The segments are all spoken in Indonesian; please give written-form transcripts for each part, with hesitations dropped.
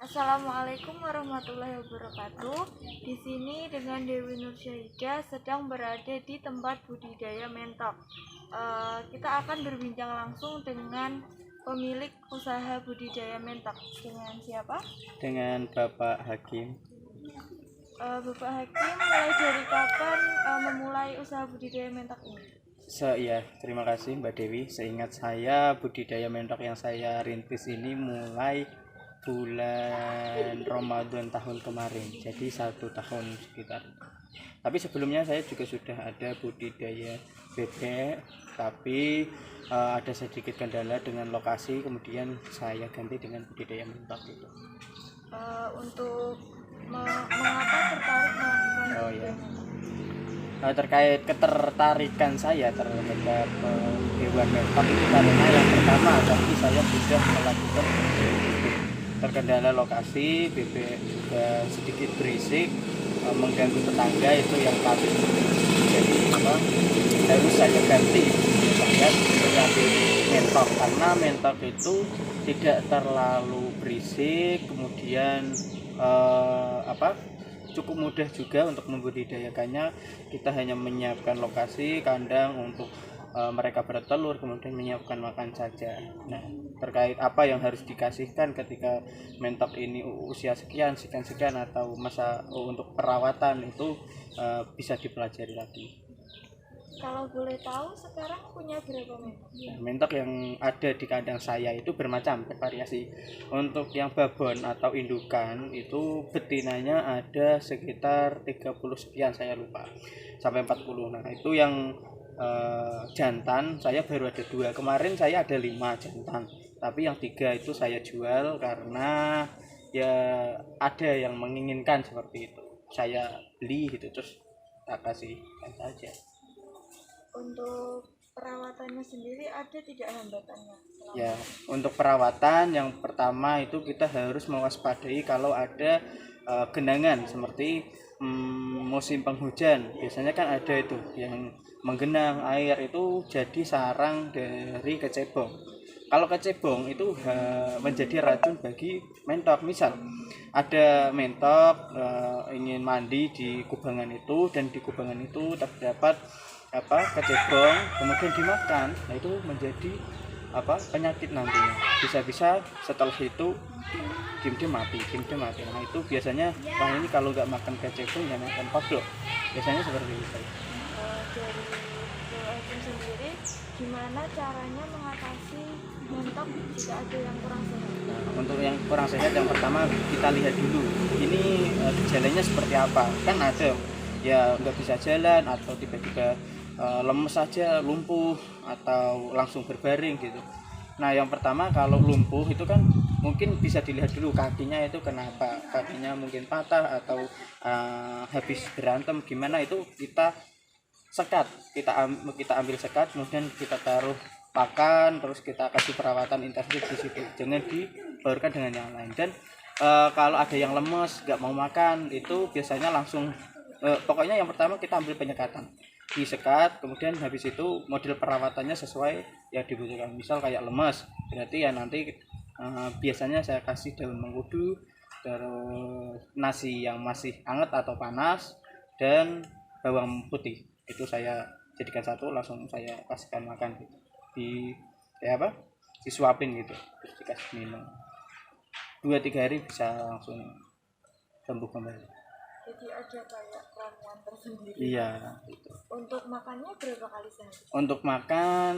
Assalamualaikum warahmatullahi wabarakatuh. Di sini dengan Dewi Nursyahida sedang berada di tempat budidaya mentok. Kita akan berbincang langsung dengan pemilik usaha budidaya mentok. Dengan siapa? Dengan Bapak Hakim. Bapak Hakim, mulai dari kapan memulai usaha budidaya mentok ini? Terima kasih Mbak Dewi. Seingat saya, budidaya mentok yang saya rintis ini mulai bulan Ramadan tahun kemarin, jadi 1 tahun sekitar. Tapi sebelumnya saya juga sudah ada budidaya bebek, tapi ada sedikit kendala dengan lokasi, kemudian saya ganti dengan budidaya mentok itu. Mengapa tertarik melakukan budidaya mentok? Terkait ketertarikan saya terhadap hewan mentok itu karena yang pertama tadi saya sudah melakukan terkendala lokasi, bebek juga sedikit berisik, mengganggu tetangga, itu yang pasti. Jadi harus saya ganti, saya mengambil mentok karena mentok itu tidak terlalu berisik, kemudian cukup mudah juga untuk membudidayakannya. Kita hanya menyiapkan lokasi kandang untuk mereka bertelur, kemudian menyiapkan makan saja. Nah, terkait apa yang harus dikasihkan ketika mentok ini usia sekian atau masa untuk perawatan itu bisa dipelajari lagi. Kalau boleh tahu sekarang punya berapa mentok? Mentok yang ada di kandang saya itu bermacam, bervariasi. Untuk yang babon atau indukan itu betinanya ada sekitar 30 sekian, saya lupa, sampai 40. Nah, itu yang jantan saya baru ada 2. Kemarin saya ada 5 jantan, tapi yang 3 itu saya jual karena ya ada yang menginginkan seperti itu. Saya beli gitu, terus tak kasihkan saja. Untuk perawatannya sendiri ada tidak hambatannya? Ya, untuk perawatan yang pertama itu kita harus mewaspadai kalau ada genangan seperti musim penghujan. Biasanya kan ada itu yang menggenang air, itu jadi sarang dari kecebong. Kalau kecebong itu menjadi racun bagi mentok. Misal ada mentok ingin mandi di kubangan itu, dan di kubangan itu terdapat kecebong, kemudian dimakan, nah itu menjadi penyakit nantinya. Bisa-bisa setelah itu diam-diam mati. Nah itu biasanya ini kalau nggak makan kecebong ya makan kodok, biasanya seperti itu. Dari Hakim sendiri, gimana caranya mengatasi mentok jika ada yang kurang sehat? Nah, untuk yang kurang sehat, yang pertama kita lihat dulu ini gejalanya seperti apa. Kan ada ya nggak bisa jalan, atau tiba-tiba lemes saja, lumpuh, atau langsung berbaring gitu. Nah, yang pertama kalau lumpuh itu kan mungkin bisa dilihat dulu kakinya itu kenapa, kakinya mungkin patah atau habis berantem gimana, itu kita sekat, kita ambil sekat, kemudian kita taruh pakan, terus kita kasih perawatan intensif di situ, jangan dibaurkan dengan yang lain. Dan kalau ada yang lemes nggak mau makan, itu biasanya langsung pokoknya yang pertama kita ambil penyekatan, disekat, kemudian habis itu model perawatannya sesuai yang dibutuhkan. Misal kayak lemes, berarti ya nanti biasanya saya kasih daun mengkudu, terus nasi yang masih hangat atau panas, dan bawang putih. Itu saya jadikan satu, langsung saya kasihkan makan gitu. Disuapin gitu, terus dikasih minum. 2-3 hari bisa langsung sembuh kembali. Jadi ada kayak ramuan tersendiri. Iya, gitu. Untuk makannya berapa kali sehari? Untuk makan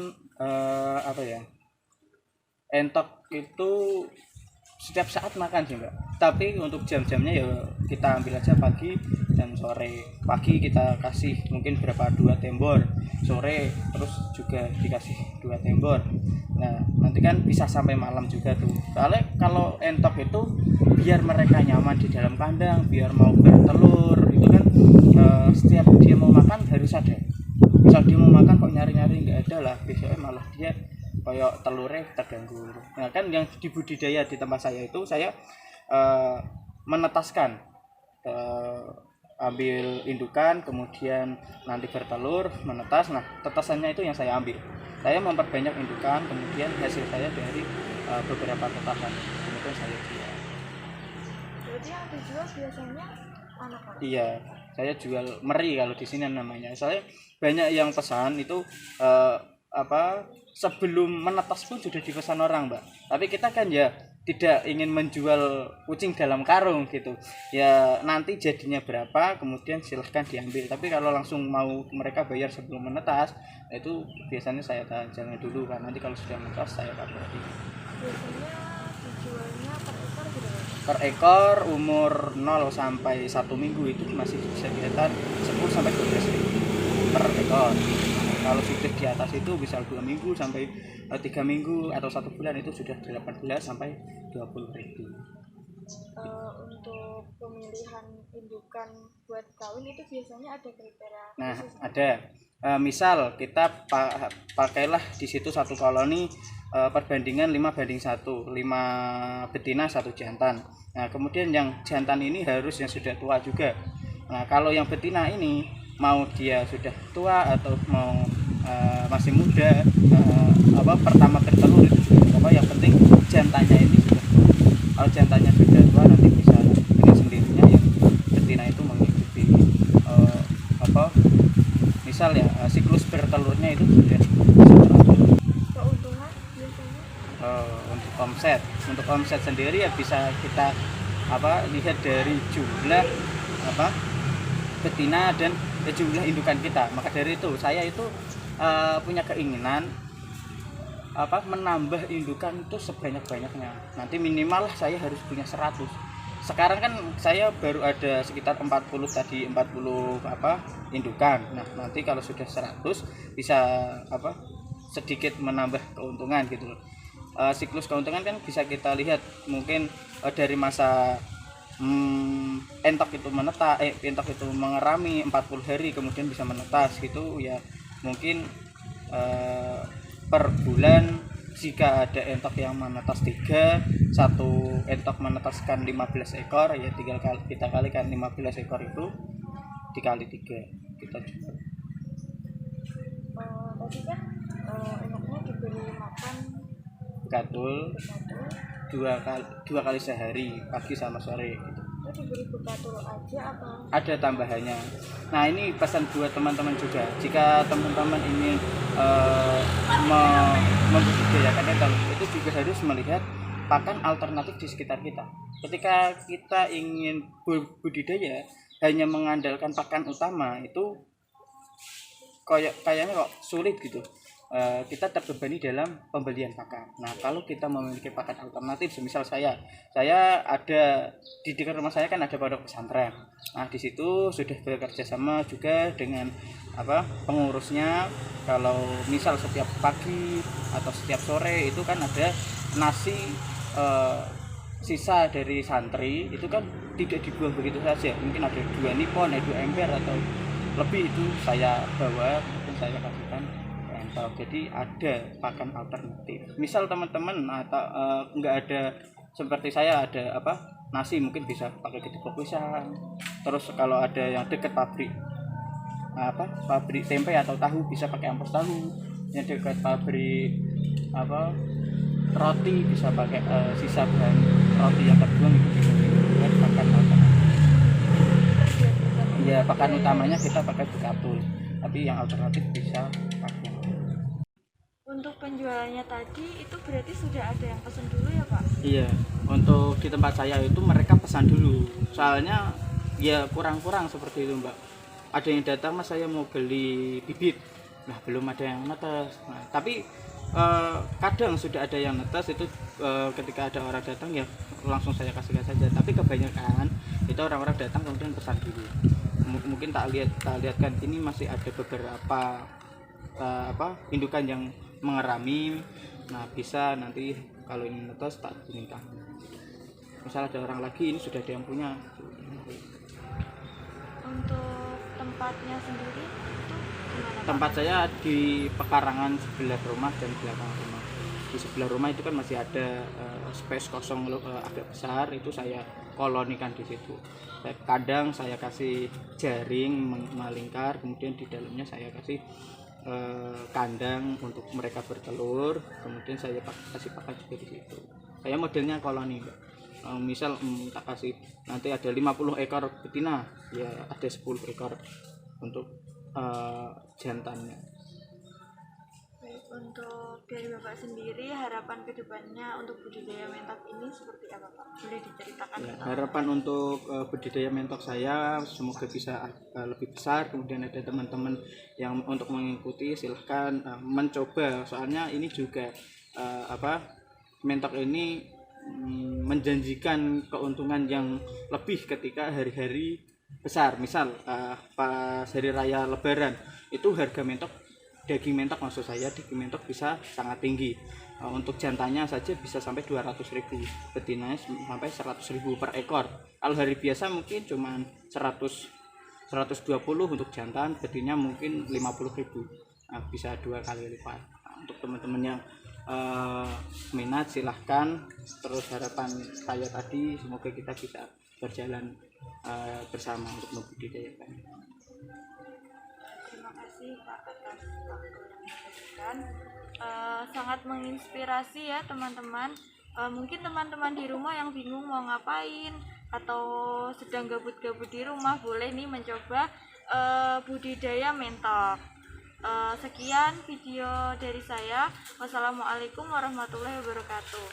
entok itu setiap saat makan sih Mbak, tapi untuk jam-jamnya ya kita ambil aja pagi dan sore. Pagi kita kasih mungkin 2 tembor, sore terus juga dikasih 2 tembor. Nah nanti kan bisa sampai malam juga tuh. Soalnya kalau entok itu biar mereka nyaman di dalam kandang, biar mau bertelur itu kan setiap dia mau makan harus ada. Misal dia mau makan kok nyari-nyari nggak ada lah, besoknya malah dia kayak telurnya terganggu. Nah kan yang dibudidaya di tempat saya itu saya menetaskan, ambil indukan, kemudian nanti bertelur, menetas. Nah tetasannya itu yang saya ambil, saya memperbanyak indukan, kemudian hasil saya dari beberapa tetasan, kemudian saya jual. berarti yang dijual biasanya anak-anak. Iya, saya jual meri kalau di sini namanya. Soalnya banyak yang pesan itu sebelum menetas pun sudah dipesan orang, Mbak. Tapi kita kan ya tidak ingin menjual kucing dalam karung gitu. Ya nanti jadinya berapa, kemudian silahkan diambil. Tapi kalau langsung mau mereka bayar sebelum menetas, itu biasanya saya jangan dulu kan. Nanti kalau sudah menetas saya kabari. Biasanya dijualnya per ekor gitu ya. Per ekor umur 0 sampai 1 minggu itu masih bisa sekitar 10 sampai 12 ribu per ekor. Kalau sudah di atas itu bisa 2 minggu sampai 3 minggu atau 1 bulan itu sudah 18 sampai 20 ribu. Untuk pemilihan indukan buat kawin itu biasanya ada kriteria Nah, khusus? ada. Misal kita pakailah di situ satu koloni perbandingan 5:1, 5 betina 1 jantan. Nah, kemudian yang jantan ini harus yang sudah tua juga. Nah, kalau yang betina ini mau dia sudah tua atau mau masih muda, pertama bertelur itu juga apa, yang penting jantannya ini sudah tua. Kalau jantannya sudah tua nanti bisa dengan sendirinya yang betina itu mengikuti misal ya siklus bertelurnya itu sudah bisa teratur. Keuntungan biasanya Untuk omset sendiri ya bisa kita lihat dari jumlah betina dan jumlah indukan kita. Maka dari itu saya itu punya keinginan menambah indukan itu sebanyak-banyaknya. Nanti minimal saya harus punya 100. Sekarang kan saya baru ada sekitar 40 tadi, 40 indukan. Nah, nanti kalau sudah 100 bisa sedikit menambah keuntungan gitu loh. Siklus keuntungan kan bisa kita lihat mungkin dari masa entok itu entok itu mengerami 40 hari kemudian bisa menetas gitu ya. Mungkin per bulan jika ada entok yang menetas 3, satu entok menetaskan 15 ekor ya tinggal kita kalikan 15 ekor itu dikali 3 kita jual. Tadi kan enaknya diberi makan Bekatul bekatul, 2 kali sehari pagi sama sore gitu. itu diberi bekatul aja apa? Ada tambahannya. Nah, ini pesan buat teman-teman juga. Jika teman-teman ingin membudidayakan entok, itu juga harus melihat pakan alternatif di sekitar kita. Ketika kita ingin budidaya hanya mengandalkan pakan utama itu kayaknya kok sulit gitu. Kita terbebani dalam pembelian pakan. Nah, kalau kita memiliki pakan alternatif, semisal saya ada di dekat rumah saya kan ada pondok pesantren. Nah, di situ sudah bekerja sama juga dengan pengurusnya. Kalau misal setiap pagi atau setiap sore itu kan ada nasi sisa dari santri itu kan tidak dibuang begitu saja. Mungkin ada 2 nipon, 2 ember atau lebih itu saya bawa dan saya kasihkan. Jadi ada pakan alternatif. Misal teman-teman atau nggak ada seperti saya ada nasi mungkin bisa pakai gedebok pisang. Terus kalau ada yang dekat pabrik pabrik tempe atau tahu bisa pakai ampas tahu. Yang dekat pabrik roti bisa pakai sisa bahan roti yang terbuang itu bisa dibuat pakan alternatif. Ya pakan utamanya kita pakai bekatul, tapi yang alternatif bisa pakai. Untuk penjualannya tadi itu berarti sudah ada yang pesan dulu ya Pak? Iya, untuk di tempat saya itu mereka pesan dulu. Soalnya ya kurang-kurang seperti itu, Mbak. Ada yang datang, Mas saya mau beli bibit. Nah, belum ada yang netes. Nah, tapi kadang sudah ada yang netes itu ketika ada orang datang ya langsung saya kasihkan saja. Tapi kebanyakan itu orang-orang datang kemudian pesan dulu. Mungkin tak lihatkan ini masih ada beberapa indukan yang mengerami. Nah, bisa nanti kalau ini netes tak hubungin kamu. Misal ada orang lagi ini sudah ada yang punya. Untuk tempatnya sendiri itu gimana Pak? Tempat saya di pekarangan sebelah rumah dan belakang rumah. Di sebelah rumah itu kan masih ada space kosong agak besar, itu saya kolonikan di situ. Kadang saya kasih jaring melingkar, kemudian di dalamnya saya kasih kandang untuk mereka bertelur, kemudian saya kasih pakan juga di situ. Saya modelnya koloni, Mbak. misal tak kasih nanti ada 50 ekor betina, ya ada 10 ekor untuk jantannya. Baik, untuk dari Bapak sendiri harapan kedepannya untuk budidaya mentok ini seperti apa Pak? Boleh diceritakan? Ya, harapan untuk budidaya mentok saya semoga bisa lebih besar, kemudian ada teman-teman yang untuk mengikuti silahkan mencoba, soalnya ini juga mentok ini menjanjikan keuntungan yang lebih ketika hari-hari besar, misal pas hari raya lebaran itu harga mentok, daging mentok maksud saya, daging mentok bisa sangat tinggi. Untuk jantannya saja bisa sampai 200.000, betinanya sampai 100.000 per ekor. Kalau hari biasa mungkin cuma 120 untuk jantan, betinanya mungkin 50.000. Bisa 2 kali lipat. Untuk teman-teman yang minat silahkan. Terus harapan saya tadi semoga kita bisa berjalan bersama untuk membudidayakan. Terima kasih Pak atas waktu yang diberikan. Sangat menginspirasi ya teman-teman. Mungkin teman-teman di rumah yang bingung mau ngapain atau sedang gabut-gabut di rumah, boleh nih mencoba budidaya mentok. Sekian video dari saya. Wassalamualaikum warahmatullahi wabarakatuh.